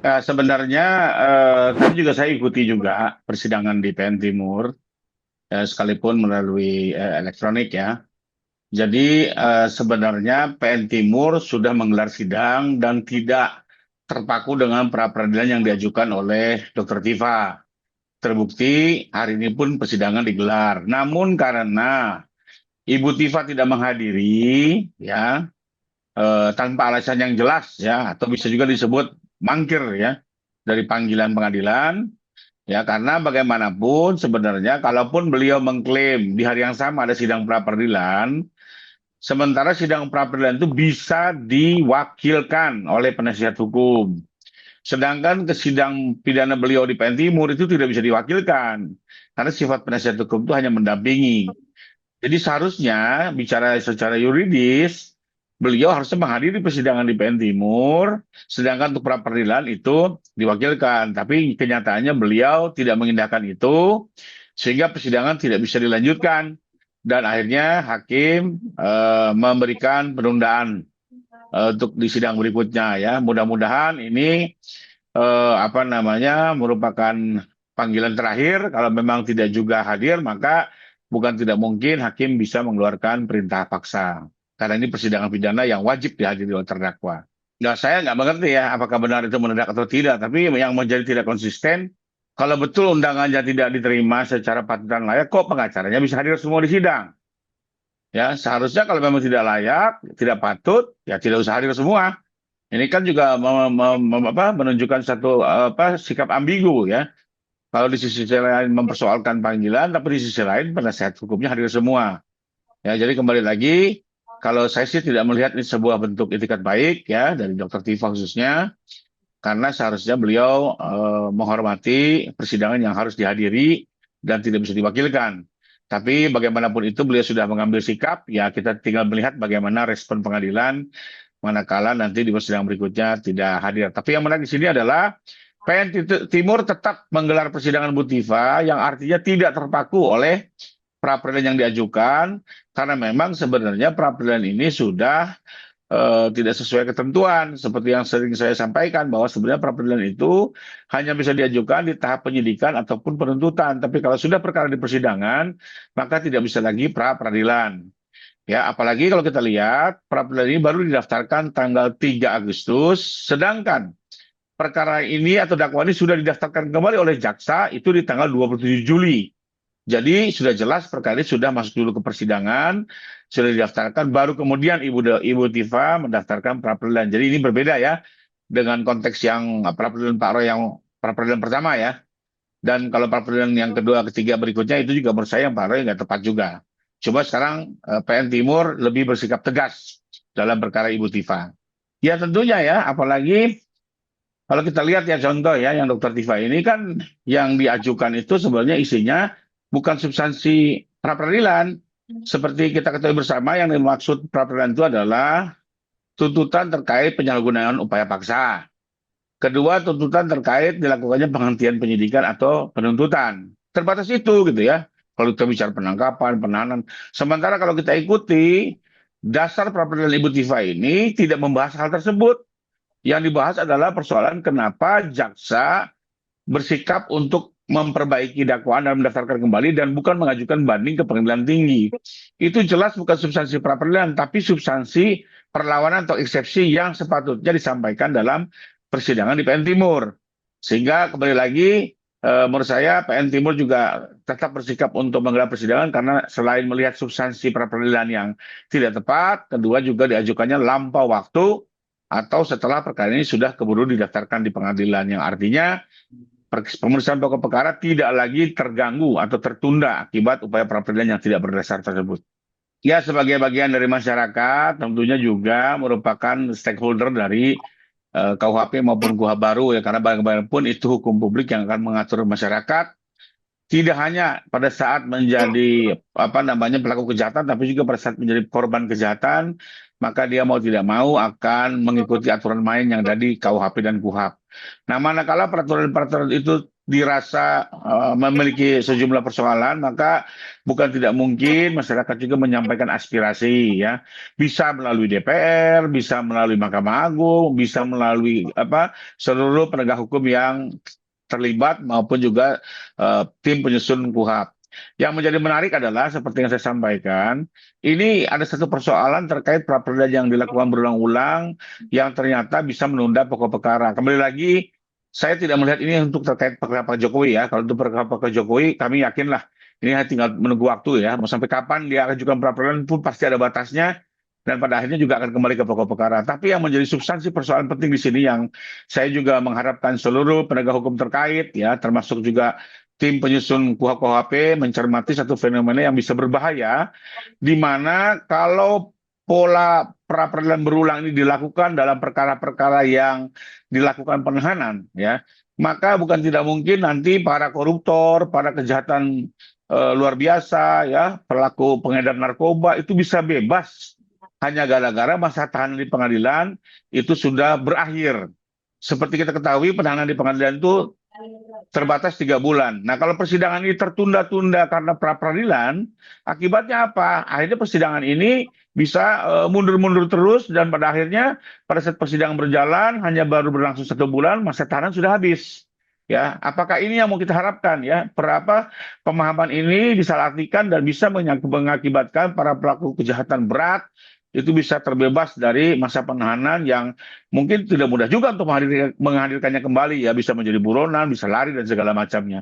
Sebenarnya tadi juga saya ikuti juga persidangan di PN Timur, sekalipun melalui elektronik ya. Jadi sebenarnya PN Timur sudah menggelar sidang dan tidak terpaku dengan pra peradilan yang diajukan oleh Dr. Tifa. Terbukti hari ini pun persidangan digelar. Namun karena Ibu Tifa tidak menghadiri, ya, tanpa alasan yang jelas ya, atau bisa juga disebut mangkir ya dari panggilan pengadilan. Ya, karena bagaimanapun sebenarnya kalaupun beliau mengklaim di hari yang sama ada sidang pra peradilan, sementara sidang pra peradilan itu bisa diwakilkan oleh penasihat hukum. Sedangkan ke sidang pidana beliau di PN Timur itu tidak bisa diwakilkan. Karena sifat penasihat hukum itu hanya mendampingi. Jadi seharusnya bicara secara yuridis, beliau harusnya menghadiri persidangan di PN Timur, sedangkan untuk pra peradilan itu diwakilkan. Tapi kenyataannya beliau tidak mengindahkan itu, sehingga persidangan tidak bisa dilanjutkan. Dan akhirnya hakim memberikan penundaan untuk di sidang berikutnya ya. Mudah-mudahan ini apa namanya merupakan panggilan terakhir. Kalau memang tidak juga hadir, maka bukan tidak mungkin hakim bisa mengeluarkan perintah paksa. Karena ini persidangan pidana yang wajib dihadiri oleh terdakwa. Nah, saya nggak mengerti ya apakah benar itu mendadak atau tidak. Tapi yang menjadi tidak konsisten, kalau betul undangannya tidak diterima secara patut dan layak, kok pengacaranya bisa hadir semua di sidang? Ya, seharusnya kalau memang tidak layak, tidak patut, ya tidak usah hadir semua. Ini kan juga menunjukkan satu sikap ambigu ya. Kalau di sisi lain mempersoalkan panggilan, tapi di sisi lain penasihat hukumnya hadir semua. Ya, jadi kembali lagi, kalau saya sih tidak melihat ini sebuah bentuk itikat baik ya dari Dr. Tifa khususnya, karena seharusnya beliau menghormati persidangan yang harus dihadiri dan tidak bisa diwakilkan. Tapi bagaimanapun itu beliau sudah mengambil sikap, ya kita tinggal melihat bagaimana respon pengadilan manakala nanti di persidangan berikutnya tidak hadir. Tapi yang menarik di sini adalah PN Timur tetap menggelar persidangan Bu Tifa yang artinya tidak terpaku oleh pra peradilan yang diajukan karena memang sebenarnya pra peradilan ini sudah tidak sesuai ketentuan seperti yang sering saya sampaikan bahwa sebenarnya pra peradilan itu hanya bisa diajukan di tahap penyidikan ataupun penuntutan. Tapi kalau sudah perkara di persidangan, maka tidak bisa lagi pra peradilan. Ya, apalagi kalau kita lihat pra peradilan ini baru didaftarkan tanggal 3 Agustus, sedangkan perkara ini atau dakwaan ini sudah didaftarkan kembali oleh jaksa itu di tanggal 27 Juli. Jadi sudah jelas perkara ini sudah masuk dulu ke persidangan, sudah didaftarkan, baru kemudian Ibu Tifa mendaftarkan pra peradilan. Jadi ini berbeda ya dengan konteks yang pra peradilan Pak Roy yang pra peradilan pertama ya. Dan kalau pra peradilan yang kedua, ketiga berikutnya itu juga menurut saya yang Pak Roy nggak tepat juga. Coba sekarang PN Timur lebih bersikap tegas dalam perkara Ibu Tifa. Ya tentunya ya, apalagi kalau kita lihat ya contoh ya yang Dokter Tifa ini kan yang diajukan itu sebenarnya isinya bukan substansi pra peradilan. Seperti kita ketahui bersama yang dimaksud pra peradilan itu adalah tuntutan terkait penyalahgunaan upaya paksa. Kedua, tuntutan terkait dilakukannya penghentian penyidikan atau penuntutan. Terbatas itu gitu ya. Kalau kita bicara penangkapan, penahanan. Sementara kalau kita ikuti dasar pra peradilan Ibu Tifa ini tidak membahas hal tersebut. Yang dibahas adalah persoalan kenapa jaksa bersikap untuk memperbaiki dakwaan dan mendaftarkan kembali dan bukan mengajukan banding ke pengadilan tinggi. Itu jelas bukan substansi pra peradilan, tapi substansi perlawanan atau eksepsi yang sepatutnya disampaikan dalam persidangan di PN Timur. Sehingga kembali lagi, menurut saya PN Timur juga tetap bersikap untuk menggelar persidangan karena selain melihat substansi pra peradilan yang tidak tepat, kedua juga diajukannya lampau waktu atau setelah perkara ini sudah keburu didaftarkan di pengadilan yang artinya pemeriksaan pokok perkara tidak lagi terganggu atau tertunda akibat upaya pra peradilan yang tidak berdasar tersebut. Ya, sebagai bagian dari masyarakat, tentunya juga merupakan stakeholder dari KUHP maupun KUHP baru ya, karena bagaimanapun itu hukum publik yang akan mengatur masyarakat tidak hanya pada saat menjadi apa namanya pelaku kejahatan, tapi juga pada saat menjadi korban kejahatan, maka dia mau tidak mau akan mengikuti aturan main yang ada di KUHP dan KUHAP. Nah, manakala peraturan-peraturan itu dirasa memiliki sejumlah persoalan, maka bukan tidak mungkin masyarakat juga menyampaikan aspirasi ya. Bisa melalui DPR, bisa melalui Mahkamah Agung, bisa melalui apa seluruh penegak hukum yang terlibat maupun juga tim penyusun KUHP. Yang menjadi menarik adalah seperti yang saya sampaikan, ini ada satu persoalan terkait pra peradilan yang dilakukan berulang-ulang yang ternyata bisa menunda pokok perkara. Kembali lagi, saya tidak melihat ini untuk terkait perkara Pak Jokowi ya. Kalau untuk perkara Pak Jokowi, kami yakinlah ini tinggal menunggu waktu ya. Mau sampai kapan dia ajukan pra peradilan pun pasti ada batasnya dan pada akhirnya juga akan kembali ke pokok perkara. Tapi yang menjadi substansi persoalan penting di sini yang saya juga mengharapkan seluruh penegak hukum terkait ya, termasuk juga tim penyusun KUHP mencermati satu fenomena yang bisa berbahaya di mana kalau pola pra peradilan berulang ini dilakukan dalam perkara-perkara yang dilakukan penahanan ya, maka bukan tidak mungkin nanti para koruptor, para kejahatan luar biasa ya, pelaku pengedar narkoba itu bisa bebas hanya gara-gara masa tahanan di pengadilan itu sudah berakhir. Seperti kita ketahui penahanan di pengadilan itu terbatas 3 bulan. Nah, kalau persidangan ini tertunda-tunda karena pra peradilan, akibatnya apa? Akhirnya persidangan ini bisa mundur-mundur terus dan pada akhirnya pada saat persidangan berjalan hanya baru berlangsung 1 bulan, masa tahanan sudah habis. Ya, apakah ini yang mau kita harapkan ya? Berapa pemahaman ini disalahartikan dan bisa mengakibatkan para pelaku kejahatan berat itu bisa terbebas dari masa penahanan yang mungkin tidak mudah juga untuk menghadirkannya kembali ya, bisa menjadi buronan, bisa lari dan segala macamnya.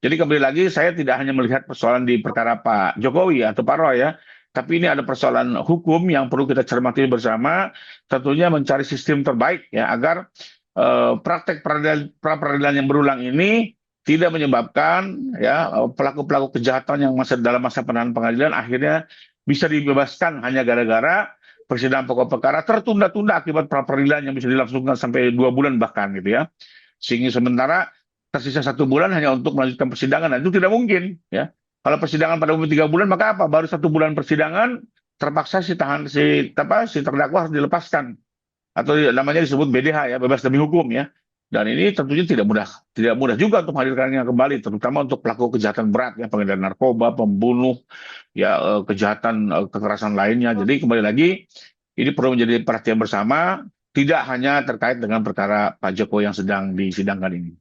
Jadi kembali lagi saya tidak hanya melihat persoalan di perkara Pak Jokowi atau Pak Roy ya, tapi ini ada persoalan hukum yang perlu kita cermati bersama, tentunya mencari sistem terbaik ya agar praktek pra peradilan yang berulang ini tidak menyebabkan ya pelaku-pelaku kejahatan yang masih dalam masa penahanan pengadilan akhirnya bisa dibebaskan hanya gara-gara persidangan pokok perkara tertunda-tunda akibat pra peradilan yang bisa dilangsungkan sampai 2 bulan bahkan gitu ya. Sehingga sementara tersisa 1 bulan hanya untuk melanjutkan persidangan, dan itu tidak mungkin ya. Kalau persidangan pada umumnya 3 bulan, maka apa? Baru 1 bulan persidangan terpaksa si terdakwa harus dilepaskan atau namanya disebut BDH ya, bebas demi hukum ya. Dan ini tentunya tidak mudah juga untuk menghadirkannya kembali, terutama untuk pelaku kejahatan berat ya, pengedar narkoba, pembunuh, ya kejahatan kekerasan lainnya. Jadi kembali lagi ini perlu menjadi perhatian bersama, tidak hanya terkait dengan perkara Pak Jokowi yang sedang disidangkan ini.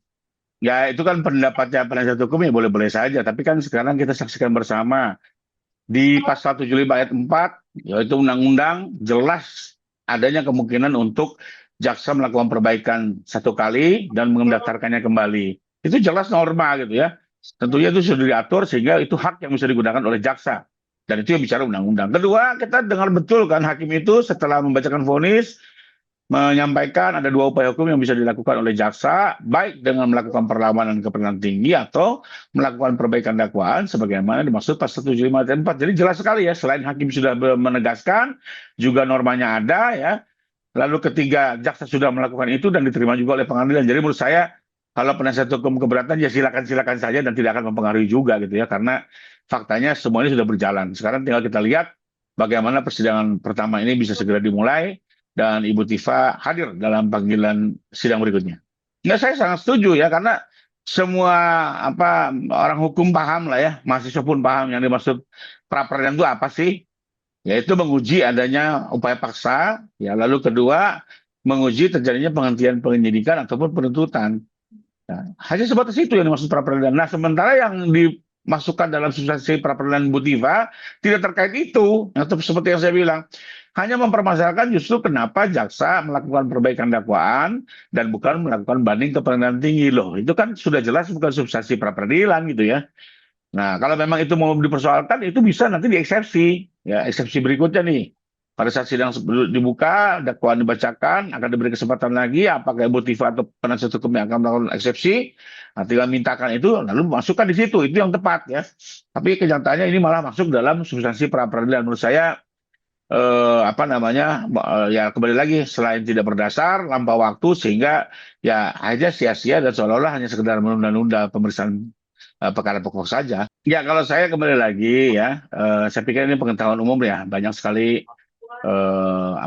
Ya itu kan pendapatnya penasihat hukum ya boleh-boleh saja, tapi kan sekarang kita saksikan bersama di pasal 75 ayat 4, yaitu undang-undang jelas adanya kemungkinan untuk jaksa melakukan perbaikan 1 kali dan mendaftarkannya kembali. Itu jelas norma gitu ya. Tentunya itu sudah diatur sehingga itu hak yang bisa digunakan oleh jaksa. Dan itu yang bicara undang-undang. Kedua, kita dengar betul kan hakim itu setelah membacakan vonis menyampaikan ada 2 upaya hukum yang bisa dilakukan oleh jaksa, baik dengan melakukan perlawanan ke pengadilan tinggi atau melakukan perbaikan dakwaan sebagaimana dimaksud pasal 75 ayat 4. Jadi jelas sekali ya, selain hakim sudah menegaskan, juga normanya ada ya. Lalu ketiga, jaksa sudah melakukan itu dan diterima juga oleh pengadilan. Jadi menurut saya, kalau penasihat hukum keberatan ya silakan-silakan saja dan tidak akan mempengaruhi juga gitu ya, karena faktanya semuanya sudah berjalan. Sekarang tinggal kita lihat bagaimana persidangan pertama ini bisa segera dimulai dan Ibu Tifa hadir dalam panggilan sidang berikutnya. Ya, saya sangat setuju ya, karena semua orang hukum paham lah ya, mahasiswa pun paham yang dimaksud pra peradilan itu apa sih? Yaitu menguji adanya upaya paksa, ya lalu kedua menguji terjadinya penghentian penyidikan ataupun penuntutan. Nah, hanya sebatas itu yang dimaksud pra peradilan. Nah, sementara yang dimasukkan dalam substansi pra peradilan Bu Tiva tidak terkait itu. Atau seperti yang saya bilang, hanya mempermasalahkan justru kenapa jaksa melakukan perbaikan dakwaan dan bukan melakukan banding ke pengadilan tinggi loh. Itu kan sudah jelas bukan substansi pra peradilan gitu ya. Nah, kalau memang itu mau dipersoalkan, itu bisa nanti dieksepsi. Ya, eksepsi berikutnya nih. Pada saat sidang dibuka, dakwaan dibacakan, akan diberi kesempatan lagi, apakah Ibu Tifa atau penasihat hukum yang akan melakukan eksepsi, nah, tinggal mintakan itu, lalu masukkan di situ, itu yang tepat ya. Tapi kenyataannya ini malah masuk dalam substansi pra peradilan. Menurut saya, ya kembali lagi, selain tidak berdasar, lampau waktu, sehingga ya aja sia-sia dan seolah-olah hanya sekedar menunda-nunda pemeriksaan perkara pokok saja. Ya, kalau saya kembali lagi ya, saya pikir ini pengetahuan umum ya, banyak sekali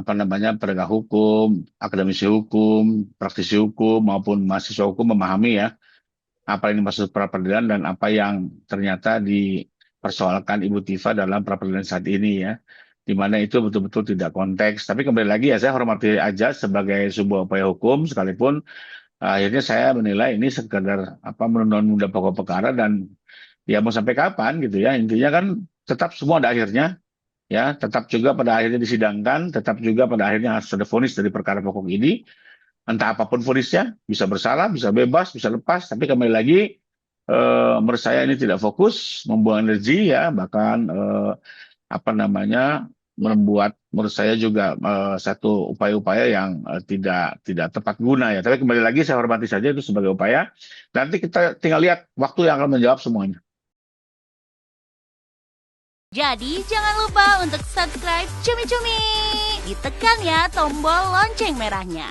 penegak hukum, akademisi hukum, praktisi hukum maupun mahasiswa hukum memahami ya apa yang dimaksud pra peradilan dan apa yang ternyata dipersoalkan Ibu Tifa dalam pra peradilan saat ini ya. Di mana itu betul-betul tidak konteks. Tapi kembali lagi ya saya hormati aja sebagai sebuah upaya hukum sekalipun akhirnya saya menilai ini sekedar apa menunda-nunda pokok perkara dan ya mau sampai kapan gitu ya. Intinya kan tetap semua ada akhirnya ya, tetap juga pada akhirnya disidangkan, tetap juga pada akhirnya harus ada vonis dari perkara pokok ini. Entah apapun vonisnya, bisa bersalah, bisa bebas, bisa lepas, tapi kembali lagi menurut saya ini tidak fokus, membuang energi ya, bahkan apa namanya membuat menurut saya juga satu upaya-upaya yang tidak tepat guna ya. Tapi kembali lagi saya hormati saja itu sebagai upaya. Nanti kita tinggal lihat waktu yang akan menjawab semuanya. Jadi jangan lupa untuk subscribe Cumi Cumi. Ditekan ya tombol lonceng merahnya.